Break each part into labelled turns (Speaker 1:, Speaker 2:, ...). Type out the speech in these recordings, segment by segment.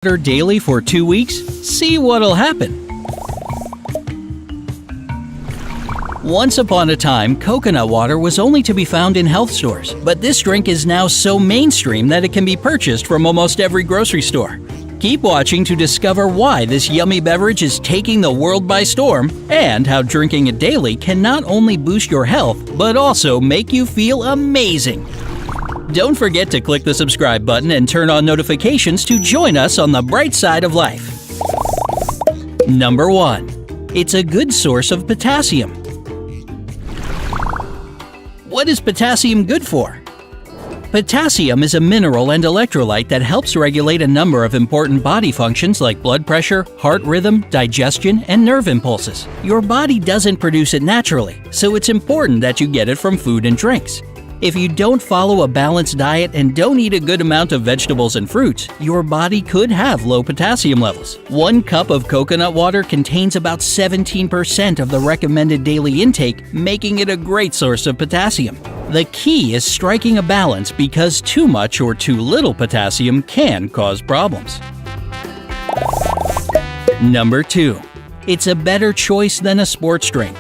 Speaker 1: water daily for 2 weeks? See what'll happen. Once upon a time, coconut water was only to be found in health stores, but this drink is now so mainstream that it can be purchased from almost every grocery store. Keep watching to discover why this yummy beverage is taking the world by storm and how drinking it daily can not only boost your health, but also make you feel amazing. Don't forget to click the subscribe button and turn on notifications to join us on the bright side of life. Number 1. It's a good source of potassium. What is potassium good for? Potassium is a mineral and electrolyte that helps regulate a number of important body functions like blood pressure, heart rhythm, digestion, and nerve impulses. Your body doesn't produce it naturally, so it's important that you get it from food and drinks. If you don't follow a balanced diet and don't eat a good amount of vegetables and fruits, your body could have low potassium levels. 1 cup of coconut water contains about 17% of the recommended daily intake, making it a great source of potassium. The key is striking a balance because too much or too little potassium can cause problems. Number 2. It's a better choice than a sports drink.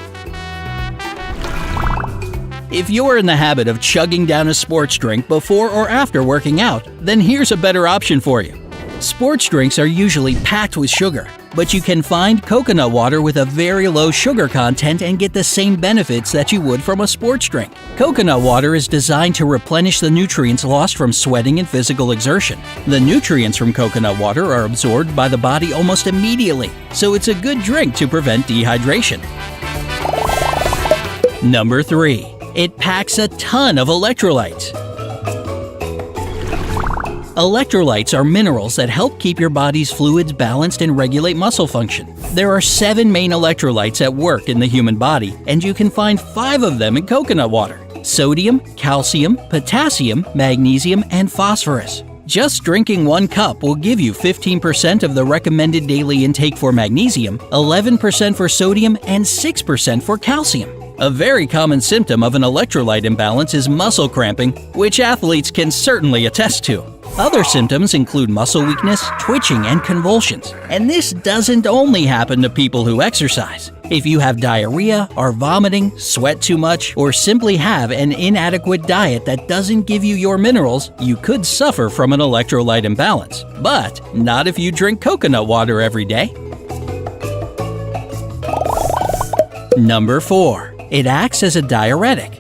Speaker 1: If you're in the habit of chugging down a sports drink before or after working out, then here's a better option for you. Sports drinks are usually packed with sugar, but you can find coconut water with a very low sugar content and get the same benefits that you would from a sports drink. Coconut water is designed to replenish the nutrients lost from sweating and physical exertion. The nutrients from coconut water are absorbed by the body almost immediately, so it's a good drink to prevent dehydration. Number 3. It packs a ton of electrolytes. Electrolytes are minerals that help keep your body's fluids balanced and regulate muscle function. There are 7 main electrolytes at work in the human body, and you can find 5 of them in coconut water: sodium, calcium, potassium, magnesium, and phosphorus. Just drinking 1 cup will give you 15% of the recommended daily intake for magnesium, 11% for sodium, and 6% for calcium. A very common symptom of an electrolyte imbalance is muscle cramping, which athletes can certainly attest to. Other symptoms include muscle weakness, twitching, and convulsions. And this doesn't only happen to people who exercise. If you have diarrhea, are vomiting, sweat too much, or simply have an inadequate diet that doesn't give you your minerals, you could suffer from an electrolyte imbalance. But not if you drink coconut water every day. Number 4. It acts as a diuretic.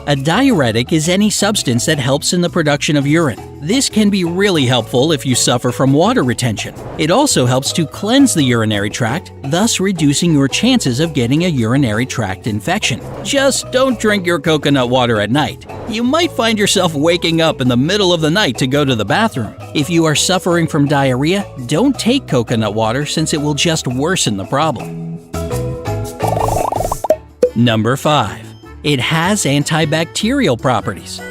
Speaker 1: A diuretic is any substance that helps in the production of urine. This can be really helpful if you suffer from water retention. It also helps to cleanse the urinary tract, thus reducing your chances of getting a urinary tract infection. Just don't drink your coconut water at night. You might find yourself waking up in the middle of the night to go to the bathroom. If you are suffering from diarrhea, don't take coconut water since it will just worsen the problem. Number 5. It has antibacterial properties.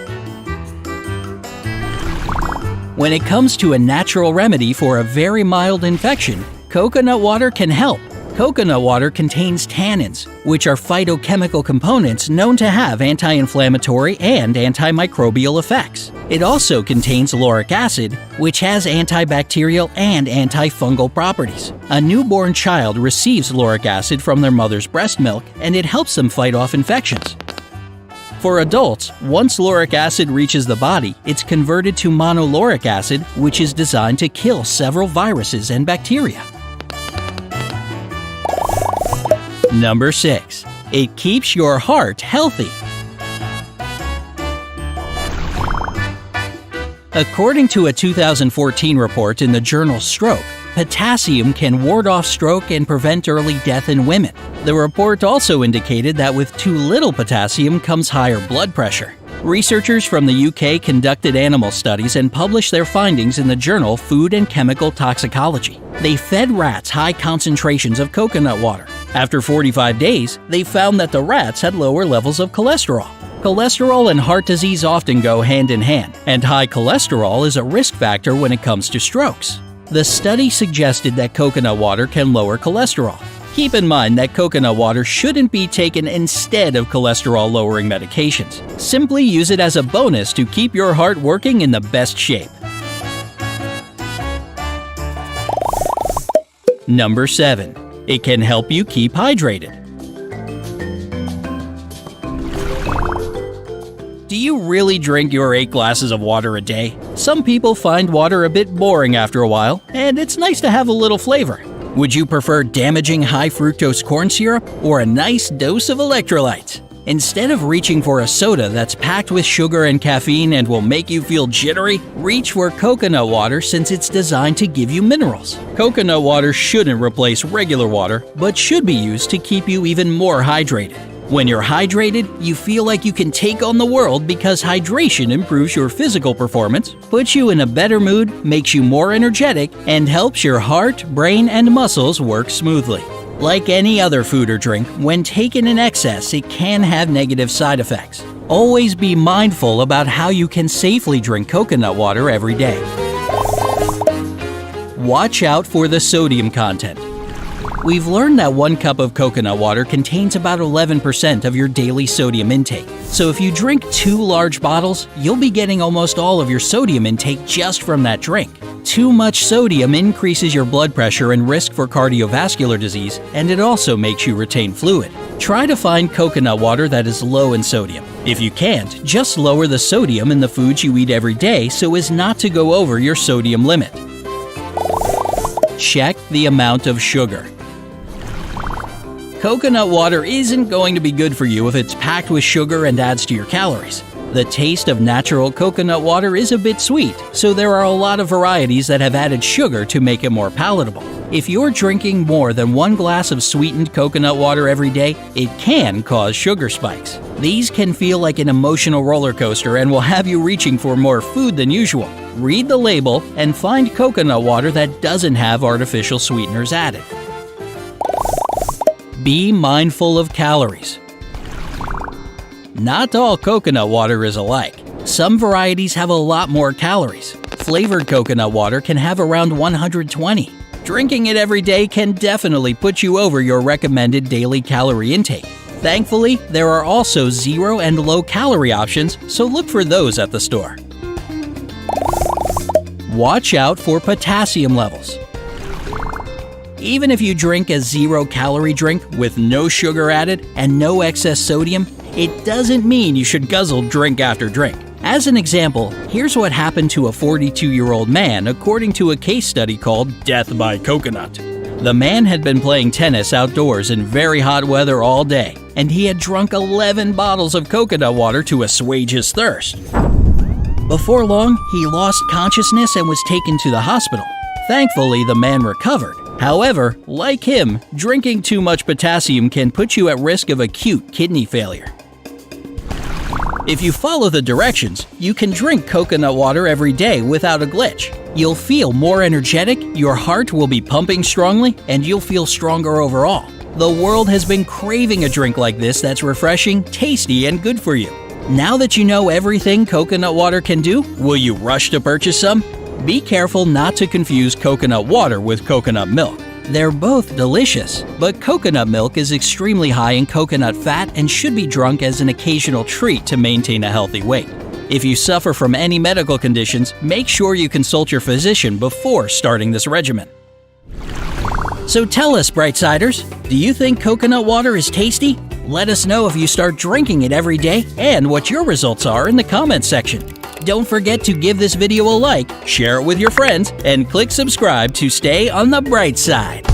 Speaker 1: When it comes to a natural remedy for a very mild infection, coconut water can help. Coconut water contains tannins, which are phytochemical components known to have anti-inflammatory and antimicrobial effects. It also contains lauric acid, which has antibacterial and antifungal properties. A newborn child receives lauric acid from their mother's breast milk, and it helps them fight off infections. For adults, once lauric acid reaches the body, it's converted to monolauric acid, which is designed to kill several viruses and bacteria. Number 6. It keeps your heart healthy. According to a 2014 report in the journal Stroke, potassium can ward off stroke and prevent early death in women. The report also indicated that with too little potassium comes higher blood pressure. Researchers from the UK conducted animal studies and published their findings in the journal Food and Chemical Toxicology. They fed rats high concentrations of coconut water. After 45 days, they found that the rats had lower levels of cholesterol. Cholesterol and heart disease often go hand in hand, and high cholesterol is a risk factor when it comes to strokes. The study suggested that coconut water can lower cholesterol. Keep in mind that coconut water shouldn't be taken instead of cholesterol-lowering medications. Simply use it as a bonus to keep your heart working in the best shape. Number 7. It can help you keep hydrated. Do you really drink your 8 glasses of water a day? Some people find water a bit boring after a while, and it's nice to have a little flavor. Would you prefer damaging high-fructose corn syrup or a nice dose of electrolytes? Instead of reaching for a soda that's packed with sugar and caffeine and will make you feel jittery, reach for coconut water since it's designed to give you minerals. Coconut water shouldn't replace regular water, but should be used to keep you even more hydrated. When you're hydrated, you feel like you can take on the world because hydration improves your physical performance, puts you in a better mood, makes you more energetic, and helps your heart, brain, and muscles work smoothly. Like any other food or drink, when taken in excess, it can have negative side effects. Always be mindful about how you can safely drink coconut water every day. Watch out for the sodium content. We've learned that 1 cup of coconut water contains about 11% of your daily sodium intake. So if you drink 2 large bottles, you'll be getting almost all of your sodium intake just from that drink. Too much sodium increases your blood pressure and risk for cardiovascular disease, and it also makes you retain fluid. Try to find coconut water that is low in sodium. If you can't, just lower the sodium in the foods you eat every day so as not to go over your sodium limit. Check the amount of sugar. Coconut water isn't going to be good for you if it's packed with sugar and adds to your calories. The taste of natural coconut water is a bit sweet, so there are a lot of varieties that have added sugar to make it more palatable. If you're drinking more than 1 glass of sweetened coconut water every day, it can cause sugar spikes. These can feel like an emotional roller coaster and will have you reaching for more food than usual. Read the label and find coconut water that doesn't have artificial sweeteners added. Be mindful of calories. Not all coconut water is alike. Some varieties have a lot more calories. Flavored coconut water can have around 120. Drinking it every day can definitely put you over your recommended daily calorie intake. Thankfully, there are also 0 and low-calorie options, so look for those at the store. Watch out for potassium levels. Even if you drink a 0-calorie drink with no sugar added and no excess sodium, it doesn't mean you should guzzle drink after drink. As an example, here's what happened to a 42-year-old man according to a case study called Death by Coconut. The man had been playing tennis outdoors in very hot weather all day, and he had drunk 11 bottles of coconut water to assuage his thirst. Before long, he lost consciousness and was taken to the hospital. Thankfully, the man recovered. However, like him, drinking too much potassium can put you at risk of acute kidney failure. If you follow the directions, you can drink coconut water every day without a glitch. You'll feel more energetic, your heart will be pumping strongly, and you'll feel stronger overall. The world has been craving a drink like this that's refreshing, tasty, and good for you. Now that you know everything coconut water can do, will you rush to purchase some? Be careful not to confuse coconut water with coconut milk. They're both delicious, but coconut milk is extremely high in coconut fat and should be drunk as an occasional treat to maintain a healthy weight. If you suffer from any medical conditions, make sure you consult your physician before starting this regimen. So tell us, Brightsiders, do you think coconut water is tasty? Let us know if you start drinking it every day and what your results are in the comments section. Don't forget to give this video a like, share it with your friends, and click subscribe to stay on the bright side.